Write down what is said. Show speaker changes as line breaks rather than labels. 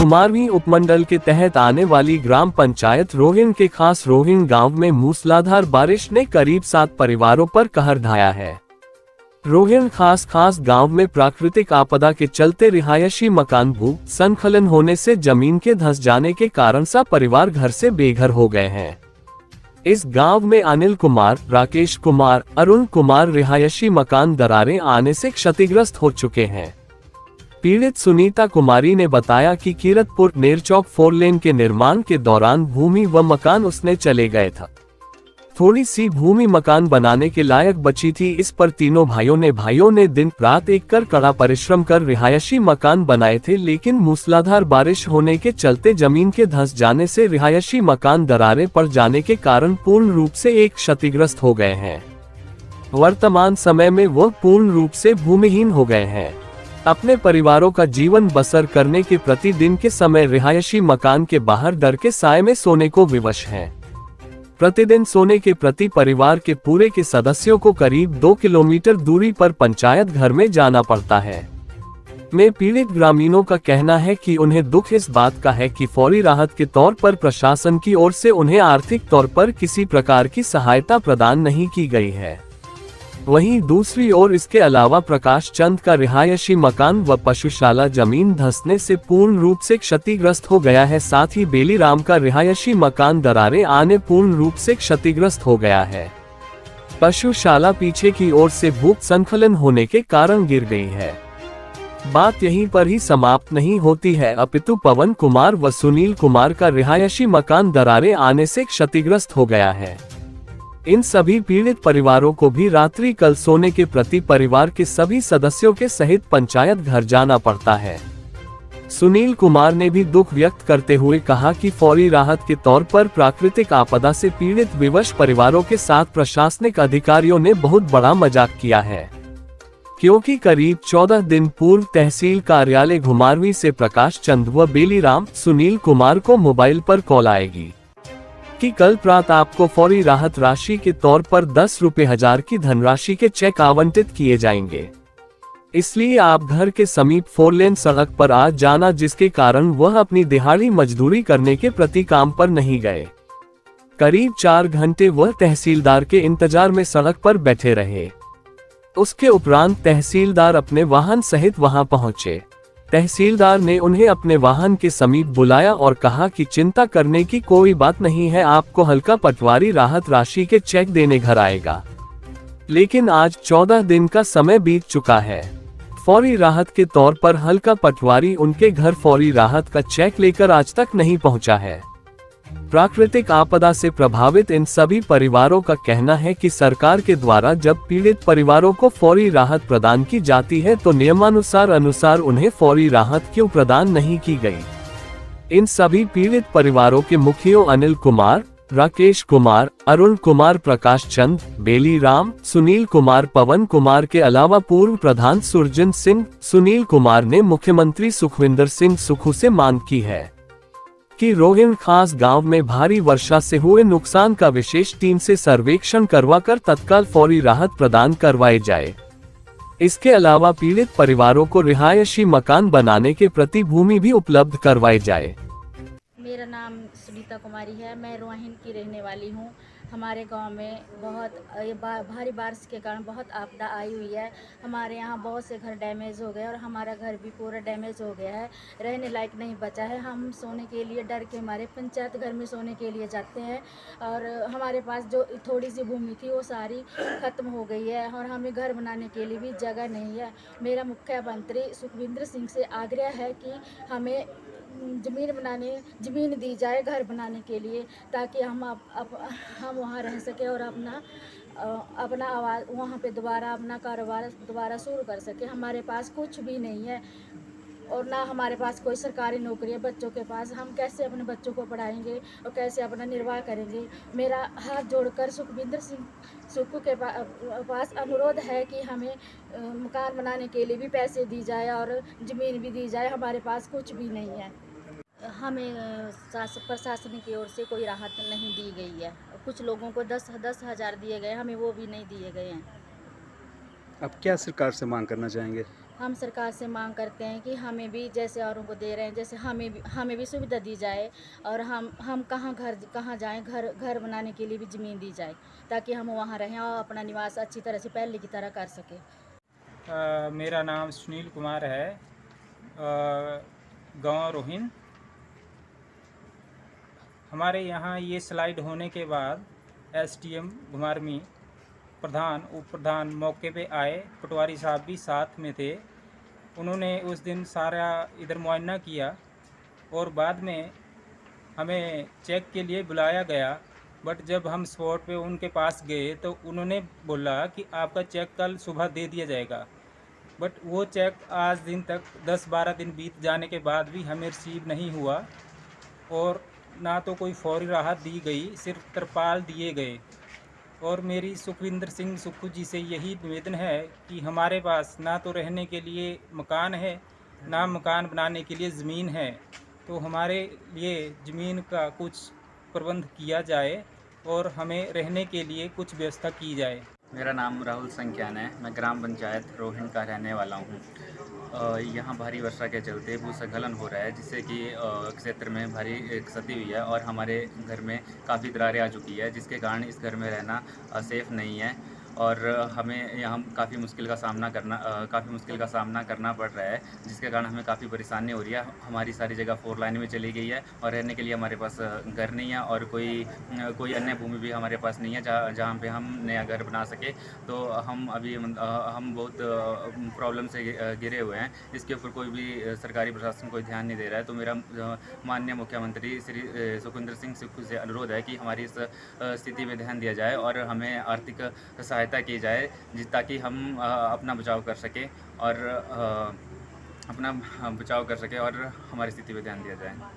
कुमारवी उपमंडल के तहत आने वाली ग्राम पंचायत रोहिन के खास रोहिन गांव में मूसलाधार बारिश ने करीब 7 परिवारों पर कहर ढाया है। रोहिन खास गांव में प्राकृतिक आपदा के चलते रिहायशी मकान भू संखलन होने से जमीन के धंस जाने के कारण 7 परिवार घर से बेघर हो गए हैं। इस गांव में अनिल कुमार, राकेश कुमार, अरुण कुमार रिहायशी मकान दरारें आने से क्षतिग्रस्त हो चुके हैं। पीड़ित सुनीता कुमारी ने बताया कि कीरतपुर नेरचौक 4 लेन के निर्माण के दौरान भूमि व मकान उसने चले गए था। थोड़ी सी भूमि मकान बनाने के लायक बची थी। इस पर तीनों भाइयों ने दिन रात एक कर कड़ा परिश्रम कर रिहायशी मकान बनाए थे, लेकिन मूसलाधार बारिश होने के चलते जमीन के धंस जाने से रिहायशी मकान दरारें पड़ जाने के कारण पूर्ण रूप से एक क्षतिग्रस्त हो गए हैं। वर्तमान समय में वो पूर्ण रूप से भूमिहीन हो गए हैं। अपने परिवारों का जीवन बसर करने के प्रतिदिन के समय रिहायशी मकान के बाहर डर के साए में सोने को विवश हैं। प्रतिदिन सोने के प्रति परिवार के पूरे के सदस्यों को करीब 2 किलोमीटर दूरी पर पंचायत घर में जाना पड़ता है। में पीड़ित ग्रामीणों का कहना है कि उन्हें दुख इस बात का है कि फौरी राहत के तौर पर प्रशासन की ओर से उन्हें आर्थिक तौर पर किसी प्रकार की सहायता प्रदान नहीं की गई है। वहीं दूसरी ओर इसके अलावा प्रकाश चंद का रिहायशी मकान व पशुशाला जमीन धंसने से पूर्ण रूप से क्षतिग्रस्त हो गया है। साथ ही बेली राम का रिहायशी मकान दरारें आने पूर्ण रूप से क्षतिग्रस्त हो गया है। पशुशाला पीछे की ओर से भूख संखलन होने के कारण गिर गई है। बात यहीं पर ही समाप्त नहीं होती है, अपितु पवन कुमार व सुनील कुमार का रिहायशी मकान दरारें आने से क्षतिग्रस्त हो गया है। इन सभी पीड़ित परिवारों को भी रात्रि कल सोने के प्रति परिवार के सभी सदस्यों के सहित पंचायत घर जाना पड़ता है। सुनील कुमार ने भी दुख व्यक्त करते हुए कहा कि फौरी राहत के तौर पर प्राकृतिक आपदा से पीड़ित विवश परिवारों के साथ प्रशासनिक अधिकारियों ने बहुत बड़ा मजाक किया है, क्योंकि करीब 14 दिन पूर्व तहसील कार्यालय घुमारवी से प्रकाश चंद व बेली राम सुनील कुमार को मोबाइल पर कॉल आएगी कि कल प्रात आपको फौरी राहत राशि के तौर पर 10 रुपए हजार की धनराशि के चेक आवंटित किए जाएंगे, इसलिए आप घर के समीप 4 लेन सड़क पर आ जाना, जिसके कारण वह अपनी दिहाड़ी मजदूरी करने के प्रति काम पर नहीं गए। करीब 4 घंटे वह तहसीलदार के इंतजार में सड़क पर बैठे रहे। उसके उपरांत तहसीलदार अपने वाहन सहित वहां पहुंचे। तहसीलदार ने उन्हें अपने वाहन के समीप बुलाया और कहा कि चिंता करने की कोई बात नहीं है, आपको हल्का पटवारी राहत राशि के चेक देने घर आएगा। लेकिन आज 14 दिन का समय बीत चुका है। फौरी राहत के तौर पर हल्का पटवारी उनके घर फौरी राहत का चेक लेकर आज तक नहीं पहुंचा है। प्राकृतिक आपदा से प्रभावित इन सभी परिवारों का कहना है कि सरकार के द्वारा जब पीड़ित परिवारों को फौरी राहत प्रदान की जाती है तो नियमानुसार उन्हें फौरी राहत क्यों प्रदान नहीं की गई। इन सभी पीड़ित परिवारों के मुखियों अनिल कुमार, राकेश कुमार, अरुण कुमार, प्रकाश चंद, बेली राम, सुनील कुमार, पवन कुमार के अलावा पूर्व प्रधान सुरजन सिंह, सुनील कुमार ने मुख्यमंत्री सुखविंदर सिंह सुक्खू से मांग की है कि रोहिन खास गांव में भारी वर्षा से हुए नुकसान का विशेष टीम से सर्वेक्षण करवाकर तत्काल फौरी राहत प्रदान करवाई जाए। इसके अलावा पीड़ित परिवारों को रिहायशी मकान बनाने के प्रति भूमि भी उपलब्ध करवाई जाए।
मेरा नाम सुनीता कुमारी है, मैं रोहिन की रहने वाली हूँ। हमारे गांव में बहुत भारी बारिश के कारण बहुत आपदा आई हुई है। हमारे यहाँ बहुत से घर डैमेज हो गए और हमारा घर भी पूरा डैमेज हो गया है, रहने लायक नहीं बचा है। हम सोने के लिए डर के हमारे पंचायत घर में सोने के लिए जाते हैं और हमारे पास जो थोड़ी सी भूमि थी वो सारी ख़त्म हो गई है और हमें घर बनाने के लिए भी जगह नहीं है। मेरा मुख्यमंत्री सुखविंदर सिंह से आग्रह है कि हमें ज़मीन दी जाए घर बनाने के लिए, ताकि हम वहाँ रह सके और अपना आवाज़ वहाँ पे दोबारा अपना कारोबार दोबारा शुरू कर सके। हमारे पास कुछ भी नहीं है और ना हमारे पास कोई सरकारी नौकरी है बच्चों के पास। हम कैसे अपने बच्चों को पढ़ाएंगे और कैसे अपना निर्वाह करेंगे। मेरा हाथ जोड़कर सुखविंदर सिंह सुक्खू के पास अनुरोध है कि हमें मकान बनाने के लिए भी पैसे दी जाए और ज़मीन भी दी जाए। हमारे पास कुछ भी नहीं है। हमें प्रशासन की ओर से कोई राहत नहीं दी गई है। कुछ लोगों को 10 हज़ार दिए गए, हमें वो भी नहीं दिए गए हैं।
अब क्या सरकार से मांग करना चाहेंगे?
हम सरकार से मांग करते हैं कि हमें भी जैसे औरों को दे रहे हैं, जैसे हमें भी सुविधा दी जाए, और हम कहाँ जाएं, घर बनाने के लिए भी ज़मीन दी जाए, ताकि हम वहाँ रहें और अपना निवास अच्छी तरह से पहले की तरह कर सकें।
मेरा नाम सुनील कुमार है, गांव रोहिन। हमारे यहाँ ये स्लाइड होने के बाद एसडीएम घुमारमी, प्रधान, उप प्रधान मौके पे आए, पटवारी साहब भी साथ में थे। उन्होंने उस दिन सारा इधर मुआयना किया और बाद में हमें चेक के लिए बुलाया गया। बट जब हम स्पॉट पे उनके पास गए तो उन्होंने बोला कि आपका चेक कल सुबह दे दिया जाएगा। बट वो चेक आज दिन तक 10-12 दिन बीत जाने के बाद भी हमें रिसीव नहीं हुआ और ना तो कोई फौरी राहत दी गई, सिर्फ तरपाल दिए गए। और मेरी सुखविंदर सिंह सुक्खू जी से यही निवेदन है कि हमारे पास ना तो रहने के लिए मकान है, ना मकान बनाने के लिए ज़मीन है, तो हमारे लिए ज़मीन का कुछ प्रबंध किया जाए और हमें रहने के लिए कुछ व्यवस्था की जाए।
मेरा नाम राहुल संख्यान है। मैं ग्राम पंचायत रोहिन का रहने वाला हूँ। यहाँ भारी वर्षा के चलते भूस्खलन हो रहा है, जिससे कि क्षेत्र में भारी क्षति हुई है और हमारे घर में काफ़ी दरारें आ चुकी है, जिसके कारण इस घर में रहना सेफ़ नहीं है और हमें यहाँ काफ़ी मुश्किल का सामना करना पड़ रहा है, जिसके कारण हमें काफ़ी परेशानी हो रही है। हमारी सारी जगह 4 लाइन में चली गई है और रहने के लिए हमारे पास घर नहीं है और कोई अन्य भूमि भी हमारे पास नहीं है जहाँ पे हम नया घर बना सके। तो हम हम बहुत प्रॉब्लम से घिरे हुए हैं। इसके ऊपर कोई भी सरकारी प्रशासन कोई ध्यान नहीं दे रहा है। तो मेरा माननीय मुख्यमंत्री श्री सुखविंदर सिंह सुक्खू से अनुरोध है कि हमारी इस स्थिति में ध्यान दिया जाए और हमें आर्थिक सहायता की जाए, ताकि हम अपना बचाव कर सकें और हमारी स्थिति पर ध्यान दिया जाए।